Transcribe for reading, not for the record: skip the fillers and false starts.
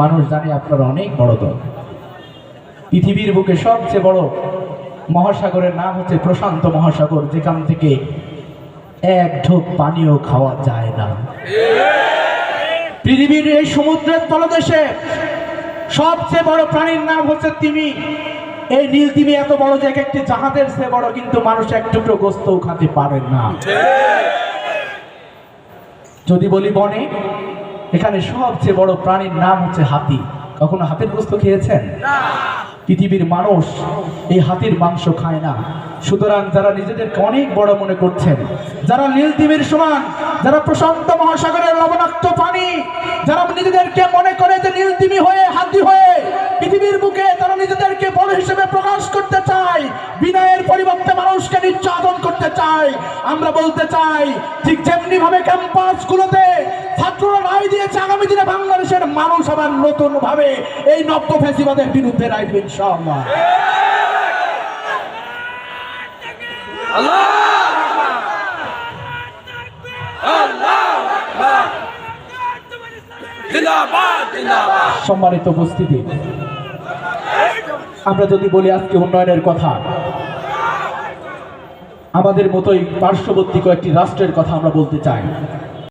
মানুষ জানে আপনারা অনেক বড় দল। পৃথিবীর বুকে সবচেয়ে বড় মহাসাগরের নাম হচ্ছে প্রশান্ত মহাসাগর, যেখান থেকে এক ঢোক পানিও খাওয়া যায় না। পৃথিবীর এই সমুদ্রের তলদেশে সবচেয়ে বড় প্রাণীর নাম হচ্ছে তিমি। এই নীল তিমি এত বড় যে একটি জাহাজের চেয়ে বড়, কিন্তু মানুষ এক টুকরো গোস্তও খেতে পারে না। যদি বলি বনে, এখানে সবচেয়ে বড় প্রাণীর নাম হচ্ছে হাতি। কখনো হাতির গোস্ত খেয়েছেন? পৃথিবীর মানুষ এই হাতির মাংস খায় না। সুতরাং যারা নিজেদেরকে অনেক বড় মনে করছেন, যারা নীল তিমির সমান, যারা প্রশান্ত মহাসাগরের লবণাক্ত পানি, যারা নিজেদেরকে মনে করে যে নীল তিমি হয়ে, হাতি হয়ে পৃথিবীর বুকে তারা নিজেদেরকে বড় হিসেবে প্রকাশ করতে চায়, বিনয়ের পরিবর্তে মানুষকে নির্যাতন করতে চায়, আমরা বলতে চাই ঠিক যেমনি ভাবে ক্যাম্পাসগুলোতে ছাত্ররা রায় দিয়েছে, আগামী দিনে বাংলাদেশের মানুষ আবার নতুন ভাবে এই নব্য ফ্যাসিবাদের বিরুদ্ধে রায় দেবে ইনশাআল্লাহ। সম্মানিত উপস্থিতি, আমরা যদি বলি আজকে উন্নয়নের কথা, আমাদের মতোই পার্শ্ববর্তী কয়েকটি রাষ্ট্রের কথা আমরা বলতে চাই।